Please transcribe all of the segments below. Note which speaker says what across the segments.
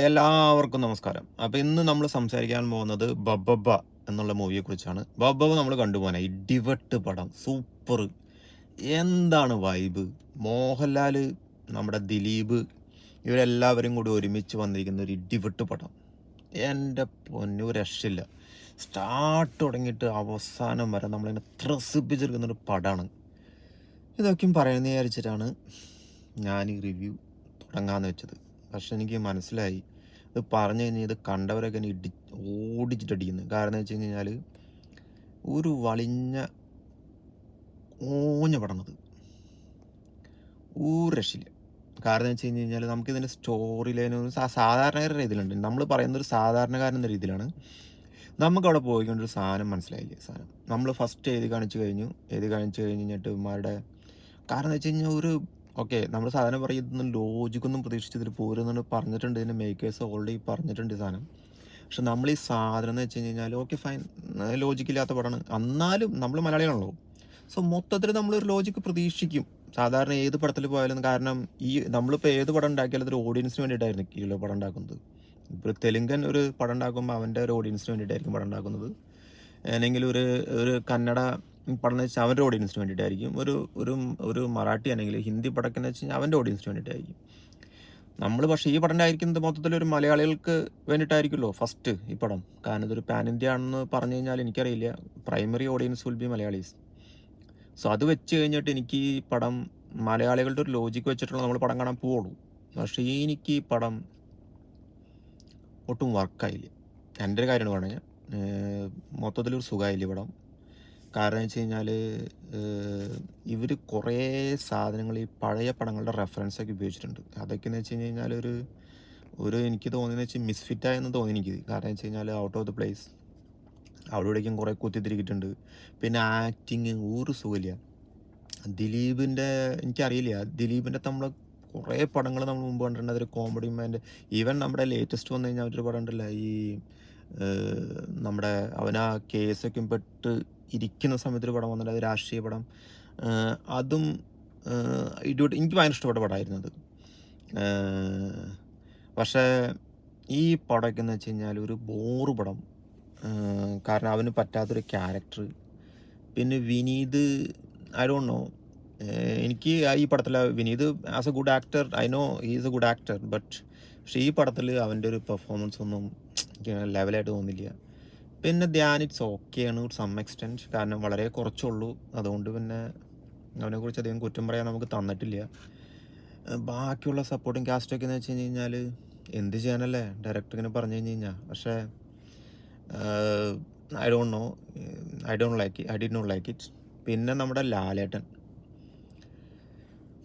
Speaker 1: എല്ലാവർക്കും നമസ്കാരം. അപ്പോൾ ഇന്ന് നമ്മൾ സംസാരിക്കാൻ പോകുന്നത് ബബ്ബബ്ബ എന്നുള്ള മൂവിയെക്കുറിച്ചാണ്. ബബ്ബബ്ബ നമ്മൾ കണ്ടുപോകാനായി ഇടിവെട്ട് പടം സൂപ്പർ. എന്താണ് വൈബ്! മോഹൻലാൽ, നമ്മുടെ ദിലീപ്, ഇവരെല്ലാവരും കൂടി ഒരുമിച്ച് വന്നിരിക്കുന്ന ഒരു ഇടിവെട്ട് പടം. എൻ്റെ പൊന്നു, ഒരു രക്ഷയില്ല. സ്റ്റാർട്ട് തുടങ്ങിയിട്ട് അവസാനം വരെ നമ്മളിങ്ങനെ ത്രസിപ്പിച്ചെടുക്കുന്നൊരു പടമാണ്. ഇതൊക്കെയും പറയുന്നത് വിചാരിച്ചിട്ടാണ് ഞാൻ ഈ റിവ്യൂ തുടങ്ങാമെന്ന് വെച്ചത്. പക്ഷെ എനിക്ക് മനസ്സിലായി, ഇത് പറഞ്ഞു കഴിഞ്ഞാൽ ഇത് കണ്ടവരൊക്കെ എന്നെ ഓടിച്ചിട്ടടിക്കുന്നു. കാരണം എന്ന് വെച്ച് കഴിഞ്ഞാൽ ഒരു വളിഞ്ഞ ഓഞ്ഞ പടണത് ഒരു രക്ഷയില്ല. കാരണം എന്ന് വെച്ച് കഴിഞ്ഞാൽ നമുക്കിതിൻ്റെ സ്റ്റോറി ലൈനും സാധാരണക്കാരുടെ രീതിയിലുണ്ട്. നമ്മൾ പറയുന്നൊരു സാധാരണക്കാരൻ എന്ന രീതിയിലാണ്. നമുക്കവിടെ പോയിക്കൊണ്ടൊരു സാധനം മനസ്സിലായില്ലേ. സാധനം നമ്മൾ ഫസ്റ്റ് എഴുതി കാണിച്ചു കഴിഞ്ഞിട്ട് ഇവന്മാരുടെ കാരണം എന്ന് വെച്ച് കഴിഞ്ഞാൽ ഒരു ഓക്കെ, നമ്മൾ സാധനം പറയുന്ന ലോജിക്കൊന്നും പ്രതീക്ഷിച്ചതിൽ പോരെന്നു പറഞ്ഞിട്ടുണ്ട്. ഇതിൻ്റെ മേക്കേഴ്സ് ഓൾറെഡി പറഞ്ഞിട്ടുണ്ട് ഈ സാധനം. പക്ഷെ നമ്മൾ ഈ സാധനം എന്ന് വെച്ച് കഴിഞ്ഞാൽ ഓക്കെ ഫൈൻ, ലോജിക്കില്ലാത്ത പടമാണ്. എന്നാലും നമ്മൾ മലയാളികളാണല്ലോ, സോ മൊത്തത്തിൽ നമ്മളൊരു ലോജിക്ക് പ്രതീക്ഷിക്കും സാധാരണ ഏത് പടത്തിൽ പോയാലും. കാരണം ഈ നമ്മളിപ്പോൾ ഏത് പടം ഉണ്ടാക്കിയാലും അതൊരു ഓഡിയൻസിന് വേണ്ടിയിട്ടായിരുന്നു ഈ പടം ഉണ്ടാക്കുന്നത്. ഇപ്പോൾ തെലുങ്കൻ ഒരു പടം ഉണ്ടാക്കുമ്പോൾ അവൻ്റെ ഒരു ഓഡിയൻസിന് വേണ്ടിയിട്ടായിരിക്കും പടം ഉണ്ടാക്കുന്നത്. അല്ലെങ്കിൽ ഒരു ഒരു കന്നഡ പടം എന്ന് വെച്ചാൽ അവൻ്റെ ഓഡിയൻസിന് വേണ്ടിയിട്ടായിരിക്കും. ഒരു ഒരു ഒരു മറാഠി അല്ലെങ്കിൽ ഹിന്ദി പടം എന്ന് വെച്ച് കഴിഞ്ഞാൽ അവൻ്റെ ഓഡിയൻസിന് വേണ്ടിയിട്ടായിരിക്കും. നമ്മൾ പക്ഷേ ഈ പടം ഉണ്ടായിരിക്കുന്നത് മൊത്തത്തിലൊരു മലയാളികൾക്ക് വേണ്ടിയിട്ടായിരിക്കുമല്ലോ ഫസ്റ്റ് ഈ പടം. കാരണം ഇതൊരു പാൻ ഇന്ത്യ ആണെന്ന് പറഞ്ഞു കഴിഞ്ഞാൽ എനിക്കറിയില്ല. Primary audience will be Malayalis. So അത് വെച്ച് കഴിഞ്ഞിട്ട് എനിക്ക് ഈ പടം മലയാളികളുടെ ഒരു ലോജിക്ക് വെച്ചിട്ടുള്ള നമ്മൾ പടം കാണാൻ പോവുള്ളൂ. പക്ഷേ എനിക്ക് ഈ പടം ഒട്ടും വർക്കായില്ല. എൻ്റെ ഒരു കാര്യമാണ് പറഞ്ഞാൽ മൊത്തത്തിലൊരു സുഖമായില്ല പടം. കാരണം എന്ന് വെച്ച് കഴിഞ്ഞാൽ ഇവർ കുറേ സാധനങ്ങൾ ഈ പഴയ പടങ്ങളുടെ റെഫറൻസൊക്കെ ഉപയോഗിച്ചിട്ടുണ്ട്. അതൊക്കെ എന്ന് വെച്ച് കഴിഞ്ഞാൽ ഒരു എനിക്ക് തോന്നിയെന്ന് വെച്ചാൽ മിസ്ഫിറ്റായെന്ന് തോന്നി എനിക്ക്. കാരണം വെച്ച് കഴിഞ്ഞാൽ ഔട്ട് ഓഫ് ദ പ്ലേസ് അവിടെ ഇവിടേക്കും കുറേ കുത്തിത്തിരിക്കിട്ടുണ്ട്. പിന്നെ ആക്ടിങ് ഒരു സുഖമില്ല. ദിലീപിൻ്റെ എനിക്കറിയില്ല, ദിലീപിൻ്റെ നമ്മൾ കുറേ പടങ്ങൾ നമ്മൾ മുമ്പ് കണ്ടിട്ടുണ്ട്. അതൊരു കോമഡി മാൻ്റെ. ഈവൻ നമ്മുടെ ലേറ്റസ്റ്റ് വന്നു കഴിഞ്ഞാൽ ഒരു പടം ഉണ്ടല്ലോ, ഈ നമ്മുടെ അവനാ കേസൊക്കെ പെട്ട് ഇരിക്കുന്ന സമയത്തൊരു പടം വന്നിട്ട്, അത് രാഷ്ട്രീയ പടം. അതും എനിക്ക് ഭയങ്കര ഇഷ്ടപ്പെട്ട പടമായിരുന്നു അത്. പക്ഷേ ഈ പടമൊക്കെ എന്ന് വെച്ച് കഴിഞ്ഞാൽ ഒരു ബോറ് പടം. കാരണം അവന് പറ്റാത്തൊരു ക്യാരക്ടർ. പിന്നെ വിനീത്, ഐ ഡോണ്ട് നോ, എനിക്ക് ഈ പടത്തിൽ Vineeth as A good actor, I know he is A good actor, പക്ഷേ ഈ പടത്തിൽ അവൻ്റെ ഒരു പെർഫോമൻസ് ഒന്നും ലെവലായിട്ട് തോന്നില്ല. പിന്നെ ധ്യാൻ ഇറ്റ്സ് ഓക്കെയാണ് ടു സം എക്സ്റ്റെൻറ്റ്, കാരണം വളരെ കുറച്ചുള്ളൂ. അതുകൊണ്ട് പിന്നെ അവനെക്കുറിച്ച് അധികം കുറ്റം പറയാൻ നമുക്ക് തന്നിട്ടില്ല. ബാക്കിയുള്ള സപ്പോർട്ടിങ് കാസ്റ്റൊക്കെ എന്ന് വെച്ച് കഴിഞ്ഞാൽ എന്ത് ചെയ്യാനല്ലേ, ഡയറക്ടർ ഇങ്ങനെ പറഞ്ഞു കഴിഞ്ഞ് കഴിഞ്ഞാൽ. പക്ഷേ I don't know, I did not like it. പിന്നെ നമ്മുടെ ലാലേട്ടൻ,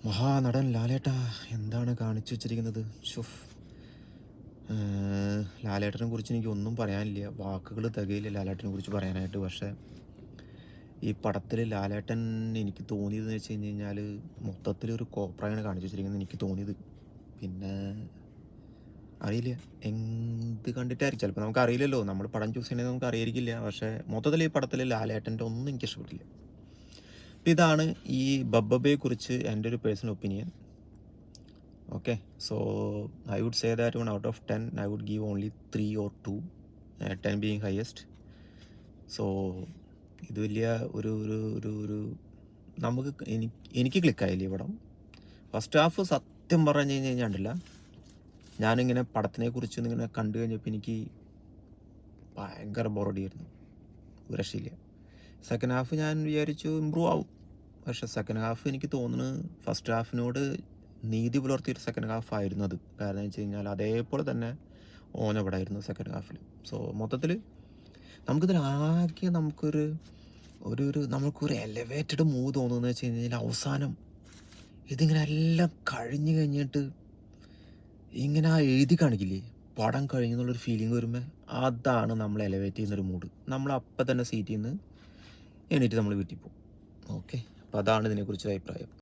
Speaker 1: മഹാനടൻ ലാലേട്ടാ, എന്താണ് കാണിച്ചു വെച്ചിരിക്കുന്നത്! ഷുഫ്, ലാലേട്ടനെ കുറിച്ച് എനിക്ക് ഒന്നും പറയാനില്ല, വാക്കുകൾ തികയില്ല ലാലേട്ടനെ കുറിച്ച് പറയാനായിട്ട്. പക്ഷേ ഈ പടത്തിൽ ലാലേട്ടൻ എനിക്ക് തോന്നിയതെന്ന് വെച്ച് കഴിഞ്ഞാൽ മൊത്തത്തിലൊരു കോപ്രായാണ് കാണിച്ചു വെച്ചിരിക്കുന്നത് എനിക്ക് തോന്നിയത്. പിന്നെ അറിയില്ല എന്ത് കണ്ടിട്ടായിരിക്കും, ചിലപ്പോൾ നമുക്ക് അറിയില്ലല്ലോ, നമ്മൾ പടം ചൂസ് ചെയ്യണമെങ്കിൽ നമുക്ക് അറിയായിരിക്കില്ല. പക്ഷേ മൊത്തത്തിൽ ഈ പടത്തിൽ ലാലേട്ടൻ്റെ ഒന്നും എനിക്ക് ഇഷ്ടപ്പെട്ടില്ല. ഇതാണ് ഈ ബബ്ബബയെ കുറിച്ച് എൻ്റെ ഒരു personal opinion. Okay, so I would say that 1 out of 10 I would give only 3 or 2, 10 being highest. So ഇത് വലിയ ഒരു ഒരു ഒരു ഒരു നമുക്ക് എനിക്ക് ക്ലിക്കായില്ല ഈ പടം. ഫസ്റ്റ് ഹാഫ് സത്യം പറഞ്ഞു കഴിഞ്ഞാൽ ഉണ്ടല്ല, ഞാനിങ്ങനെ പടത്തിനെ കുറിച്ച് ഇങ്ങനെ കണ്ടു കഴിഞ്ഞപ്പോൾ എനിക്ക് ഭയങ്കര ബോറടിയായിരുന്നു, ഒരു രക്ഷയില്ല. സെക്കൻഡ് ഹാഫ് ഞാൻ വിചാരിച്ചു ഇമ്പ്രൂവ് ആവും. പക്ഷേ സെക്കൻഡ് ഹാഫ് എനിക്ക് തോന്നുന്നു ഫസ്റ്റ് ഹാഫിനോട് നീതി പുലർത്തിയൊരു സെക്കൻഡ് ഹാഫ് ആയിരുന്നു അത്. കാരണം എന്ന് വെച്ച് കഴിഞ്ഞാൽ അതേപോലെ തന്നെ ഓനപടായിരുന്നു സെക്കൻഡ് ഹാഫിൽ. സോ മൊത്തത്തിൽ നമുക്കിതിലാകെ നമുക്കൊരു നമുക്കൊരു എലവേറ്റഡ് മൂവ് തോന്നുന്നത് വെച്ച് കഴിഞ്ഞാൽ അവസാനം ഇതിങ്ങനെ എല്ലാം കഴിഞ്ഞ് കഴിഞ്ഞിട്ട് ഇങ്ങനെ എഴുതി കാണിക്കില്ലേ, പടം കഴിഞ്ഞെന്നുള്ളൊരു ഫീലിംഗ് വരുമ്പോൾ അതാണ് നമ്മൾ എലവേറ്റ് ചെയ്യുന്നൊരു മൂഡ്. നമ്മൾ അപ്പം തന്നെ സീറ്റിൽ നിന്ന് എണീറ്റ് നമ്മൾ വീട്ടിൽ പോകും. ഓക്കെ, അപ്പോൾ അതാണ് ഇതിനെക്കുറിച്ച് അഭിപ്രായം.